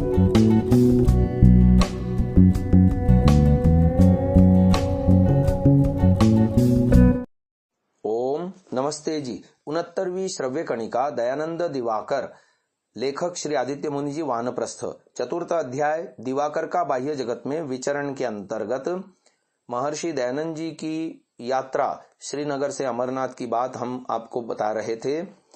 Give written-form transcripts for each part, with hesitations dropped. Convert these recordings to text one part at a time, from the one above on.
ओम नमस्ते जी। 69वीं श्रव्य कणिका दयानंद दिवाकर। लेखक श्री आदित्य मुनि जी वानप्रस्थ। चतुर्थ अध्याय दिवाकर का बाह्य जगत में विचरण के अंतर्गत महर्षि दयानंद जी की यात्रा श्रीनगर से अमरनाथ की बात हम आपको बता रहे थे।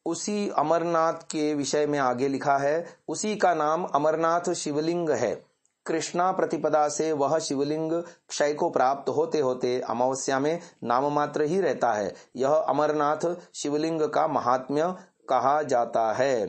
उसी अमरनाथ के विषय में आगे लिखा है, उसी का नाम अमरनाथ शिवलिंग है। कृष्णा प्रतिपदा से वह शिवलिंग क्षय को प्राप्त होते होते अमावस्या में नाम मात्र ही रहता है। यह अमरनाथ शिवलिंग का महात्म्य कहा जाता है।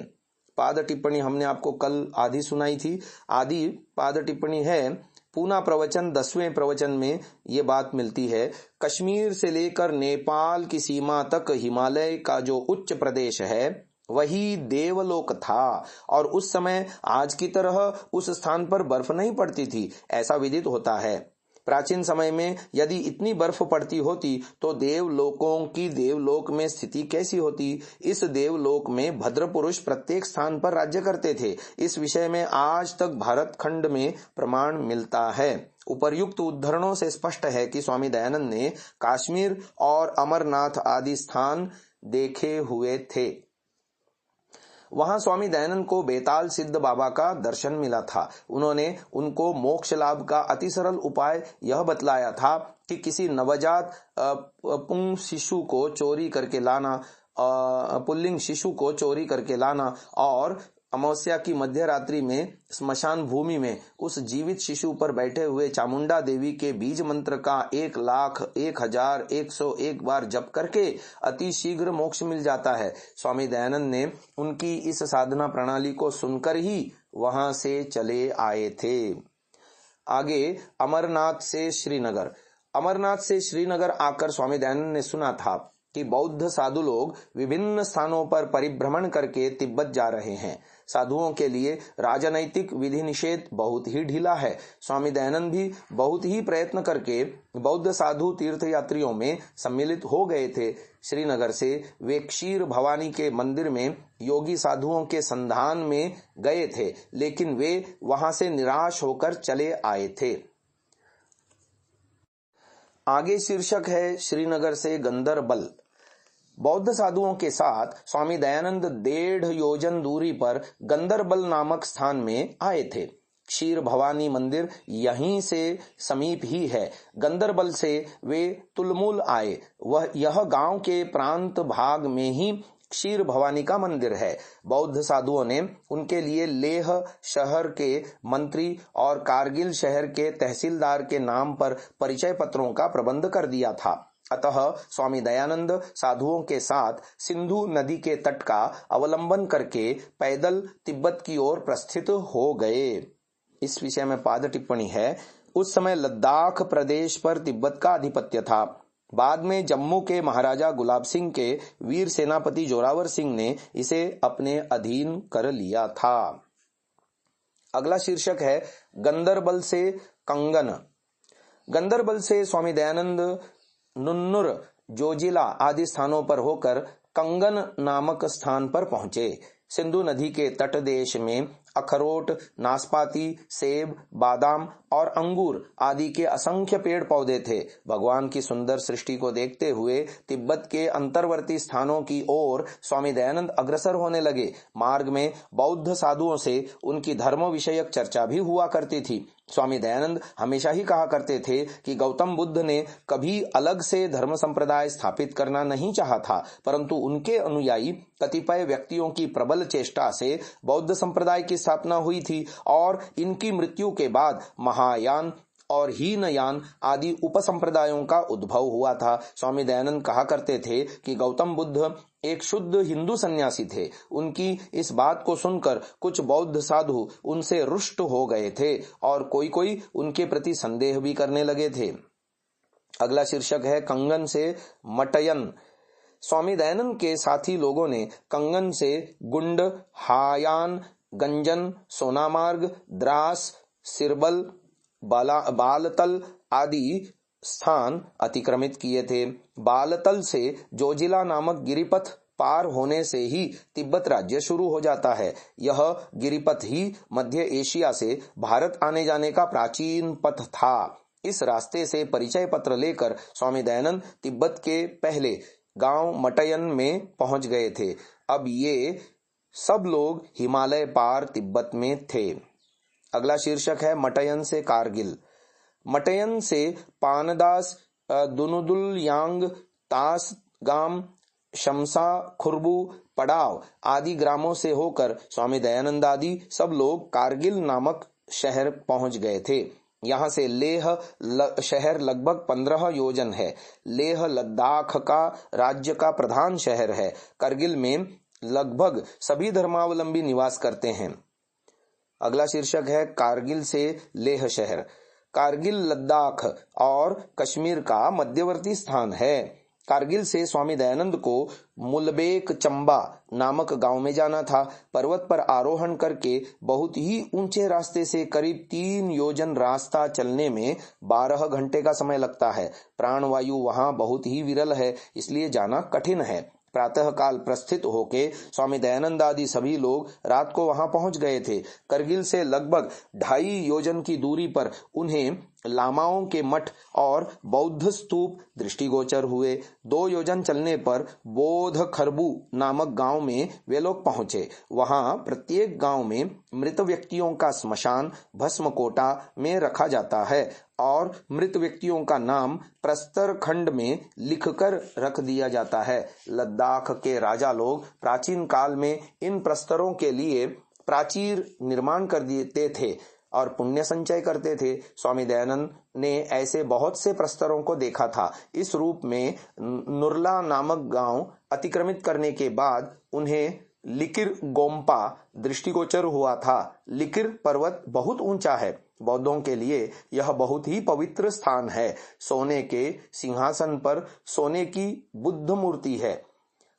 पाद टिप्पणी हमने आपको कल आधी सुनाई थी। आदि पाद टिप्पणी है, पूना प्रवचन 10वें प्रवचन में ये बात मिलती है। कश्मीर से लेकर नेपाल की सीमा तक हिमालय का जो उच्च प्रदेश है वही देवलोक था, और उस समय आज की तरह उस स्थान पर बर्फ नहीं पड़ती थी, ऐसा विदित होता है। प्राचीन समय में यदि इतनी बर्फ पड़ती होती तो देवलोकों की देवलोक में स्थिति कैसी होती। इस देवलोक में भद्र पुरुष प्रत्येक स्थान पर राज्य करते थे। इस विषय में आज तक भारत खंड में प्रमाण मिलता है। उपर्युक्त उद्धरणों से स्पष्ट है कि स्वामी दयानंद ने काश्मीर और अमरनाथ आदि स्थान देखे हुए थे। वहां स्वामी दयानंद को बेताल सिद्ध बाबा का दर्शन मिला था। उन्होंने उनको मोक्ष लाभ का अति सरल उपाय यह बतलाया था कि किसी नवजात पुंग शिशु को चोरी करके लाना, पुल्लिंग शिशु को चोरी करके लाना और अमावस्या की मध्य रात्रि में स्मशान भूमि में उस जीवित शिशु पर बैठे हुए चामुंडा देवी के बीज मंत्र का 1,01,101 बार जप करके अति शीघ्र मोक्ष मिल जाता है। स्वामी दयानंद ने उनकी इस साधना प्रणाली को सुनकर ही वहां से चले आए थे। आगे अमरनाथ से श्रीनगर। अमरनाथ से श्रीनगर आकर स्वामी दयानंद ने सुना था कि बौद्ध साधु लोग विभिन्न स्थानों पर परिभ्रमण करके तिब्बत जा रहे हैं। साधुओं के लिए राजनैतिक विधि निषेध बहुत ही ढीला है। स्वामी दयानंद भी बहुत ही प्रयत्न करके बौद्ध साधु तीर्थयात्रियों में सम्मिलित हो गए थे। श्रीनगर से वे क्षीर भवानी के मंदिर में योगी साधुओं के संधान में गए थे, लेकिन वे वहां से निराश होकर चले आए थे। आगे शीर्षक है श्रीनगर से गंदरबल। बौद्ध साधुओं के साथ स्वामी दयानंद 1.5 योजन दूरी पर गंदरबल नामक स्थान में आए थे। क्षीर भवानी मंदिर यहीं से समीप ही है। गंदरबल से वे तुलमुल आए। यह गांव के प्रांत भाग में ही क्षीर भवानी का मंदिर है। बौद्ध साधुओं ने उनके लिए लेह शहर के मंत्री और कारगिल शहर के तहसीलदार के नाम पर परिचय पत्रों का प्रबंध कर दिया था। अतः स्वामी दयानंद साधुओं के साथ सिंधु नदी के तट का अवलंबन करके पैदल तिब्बत की ओर प्रस्थित हो गए। इस विषय में पाद टिप्पणी है, उस समय लद्दाख प्रदेश पर तिब्बत का आधिपत्य था। बाद में जम्मू के महाराजा गुलाब सिंह के वीर सेनापति जोरावर सिंह ने इसे अपने अधीन कर लिया था। अगला शीर्षक है गंदरबल से कंगन। गंदरबल से स्वामी दयानंद नुन्नुर, जोजिला आदि स्थानों पर होकर कंगन नामक स्थान पर पहुंचे। सिंधु नदी के तट देश में अखरोट, नाशपाती, सेब, बादाम और अंगूर आदि के असंख्य पेड़ पौधे थे। भगवान की सुंदर सृष्टि को देखते हुए तिब्बत के अंतर्वर्ती स्थानों की ओर स्वामी दयानंद अग्रसर होने लगे। मार्ग में बौद्ध साधुओं से उनकी धर्म विषयक चर्चा भी हुआ करती थी। स्वामी दयानंद हमेशा ही कहा करते थे कि गौतम बुद्ध ने कभी अलग से धर्म संप्रदाय स्थापित करना नहीं चाहा था, परंतु उनके अनुयायी कतिपय व्यक्तियों की प्रबल चेष्टा से बौद्ध संप्रदाय की स्थापना हुई थी और इनकी मृत्यु के बाद महायान और हीनयान आदि उपसंप्रदायों का उद्भव हुआ था। स्वामी दयानंद कहा करते थे कि गौतम बुद्ध एक शुद्ध हिंदू सन्यासी थे। उनकी इस बात को सुनकर कुछ बौद्ध साधु उनसे रुष्ट हो गए थे और कोई कोई उनके प्रति संदेह भी करने लगे थे। अगला शीर्षक है कंगन से मटयन। स्वामी दयानंद के साथी लोगों ने कंगन से गुंड, हायान, गंजन, सोनामार्ग, द्रास, सिरबल, बालतल आदि स्थान अतिक्रमित किए थे। बालतल से जोजिला नामक गिरिपथ पार होने से ही तिब्बत राज्य शुरू हो जाता है। यह गिरिपथ ही मध्य एशिया से भारत आने जाने का प्राचीन पथ था। इस रास्ते से परिचय पत्र लेकर स्वामी दयानंद तिब्बत के पहले गांव मटयन में पहुंच गए थे। अब ये सब लोग हिमालय पार तिब्बत में थे। अगला शीर्षक है मटयन से कारगिल। मटयन से पानदास, दुनुदुल यांग, तास गाम, शमसा, खुरबू, पड़ाव आदि ग्रामों से होकर स्वामी दयानंद आदि सब लोग कारगिल नामक शहर पहुंच गए थे। यहाँ से लेह शहर लगभग 15 योजन है। लेह लद्दाख का राज्य का प्रधान शहर है। करगिल में लगभग सभी धर्मावलंबी निवास करते हैं। अगला शीर्षक है कारगिल से लेह शहर। कारगिल लद्दाख और कश्मीर का मध्यवर्ती स्थान है। कारगिल से स्वामी दयानंद को मुलबेक चंबा नामक गांव में जाना था। पर्वत पर आरोहण करके बहुत ही ऊंचे रास्ते से करीब 3 योजन रास्ता चलने में 12 घंटे का समय लगता है। प्राणवायु वहां बहुत ही विरल है, इसलिए जाना कठिन है। प्रातः काल प्रस्थित होके स्वामी दयानंद आदि सभी लोग रात को वहां पहुंच गए थे। करगिल से लगभग 2.5 योजन की दूरी पर उन्हें लामाओं के मठ और बौद्ध स्तूप दृष्टिगोचर हुए। 2 योजन चलने पर बोध खरबू नामक गांव में वे लोग पहुंचे। वहां प्रत्येक गांव में मृत व्यक्तियों का स्मशान भस्म कोटा में रखा जाता है और मृत व्यक्तियों का नाम प्रस्तर खंड में लिखकर रख दिया जाता है। लद्दाख के राजा लोग प्राचीन काल में इन प्रस्तरों के लिए प्राचीर निर्माण कर देते थे और पुण्य संचय करते थे। स्वामी दयानंद ने ऐसे बहुत से प्रस्तरों को देखा था। इस रूप में नुरला नामक गांव अतिक्रमित करने के बाद उन्हें लिकिर गोम्पा दृष्टिगोचर हुआ था। लिकिर पर्वत बहुत ऊंचा है। बौद्धों के लिए यह बहुत ही पवित्र स्थान है। सोने के सिंहासन पर सोने की बुद्ध मूर्ति है।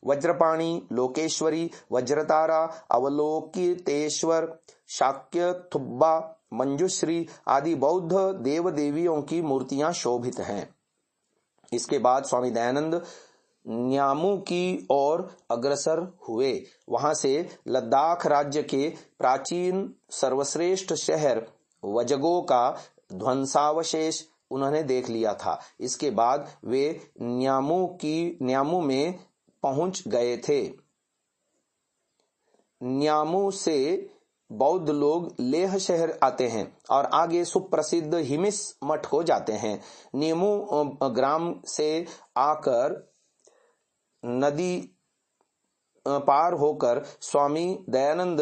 वज्रपाणी, लोकेश्वरी, वज्रतारा, अवलोकितेश्वर, शाक्य थुब्बा, मंजुश्री आदि बौद्ध देव देवियों की मूर्तियां शोभित हैं। इसके बाद स्वामी दयानंद न्यामू की ओर अग्रसर हुए। वहां से लद्दाख राज्य के प्राचीन सर्वश्रेष्ठ शहर वजगो का ध्वंसावशेष उन्होंने देख लिया था। इसके बाद वे न्यामू में पहुंच गए थे। न्यामू से बौद्ध लोग लेह शहर आते हैं और आगे सुप्रसिद्ध हिमिस मठ को जाते हैं। न्यामू ग्राम से आकर नदी पार होकर स्वामी दयानंद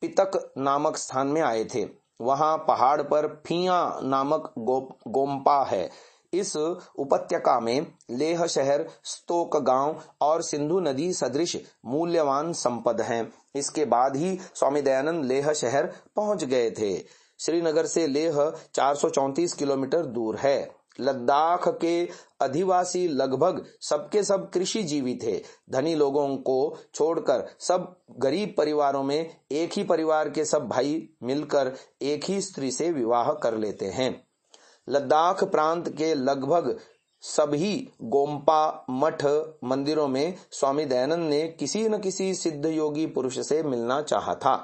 पितक नामक स्थान में आए थे। वहां पहाड़ पर फिया नामक गोम्पा है। इस उपत्यका में लेह शहर, स्तोक गांव और सिंधु नदी सदृश मूल्यवान संपद हैं। इसके बाद ही स्वामी दयानंद लेह शहर पहुंच गए थे। श्रीनगर से लेह 434 किलोमीटर दूर है। लद्दाख के अधिवासी लगभग सबके सब कृषि जीवी थे। धनी लोगों को छोड़कर सब गरीब परिवारों में एक ही परिवार के सब भाई मिलकर एक ही स्त्री से विवाह कर लेते हैं। लद्दाख प्रांत के लगभग सभी गोम्पा मठ मंदिरों में स्वामी दयानंद ने किसी न किसी सिद्ध योगी पुरुष से मिलना चाहा था।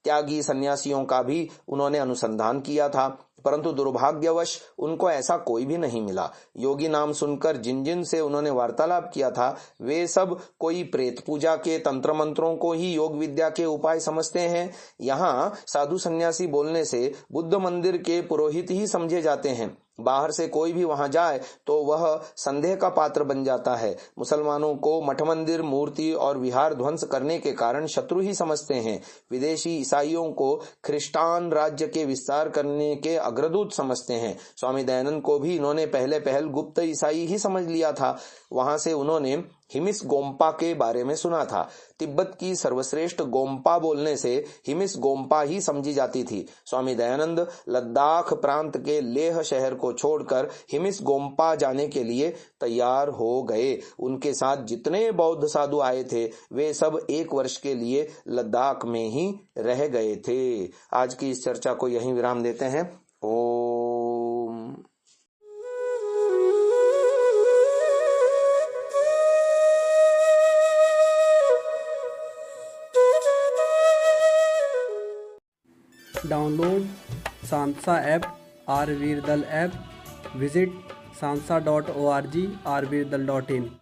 त्यागी सन्यासियों का भी उन्होंने अनुसंधान किया था, परंतु दुर्भाग्यवश उनको ऐसा कोई भी नहीं मिला। योगी नाम सुनकर जिन जिन से उन्होंने वार्तालाप किया था वे सब कोई प्रेत पूजा के तंत्र मंत्रों को ही योग विद्या के उपाय समझते हैं। यहाँ साधु सन्यासी बोलने से बुद्ध मंदिर के पुरोहित ही समझे जाते हैं। बाहर से कोई भी वहां जाए तो वह संदेह का पात्र बन जाता है। मुसलमानों को मठ मंदिर, मूर्ति और विहार ध्वंस करने के कारण शत्रु ही समझते हैं। विदेशी ईसाइयों को ख्रिस्टान राज्य के विस्तार करने के अग्रदूत समझते हैं। स्वामी दयानंद को भी इन्होंने पहल गुप्त ईसाई ही समझ लिया था। वहां से उन्होंने हिमिस गोम्पा के बारे में सुना था। तिब्बत की सर्वश्रेष्ठ गोम्पा बोलने से हिमिस गोम्पा ही समझी जाती थी। स्वामी दयानंद लद्दाख प्रांत के लेह शहर को छोड़कर हिमिस गोम्पा जाने के लिए तैयार हो गए। उनके साथ जितने बौद्ध साधु आए थे वे सब 1 वर्ष के लिए लद्दाख में ही रह गए थे। आज की इस चर्चा को यहीं विराम देते हैं। ओम। Download Sansa app, R Virdal app, visit sansa.org, rvirdal.in।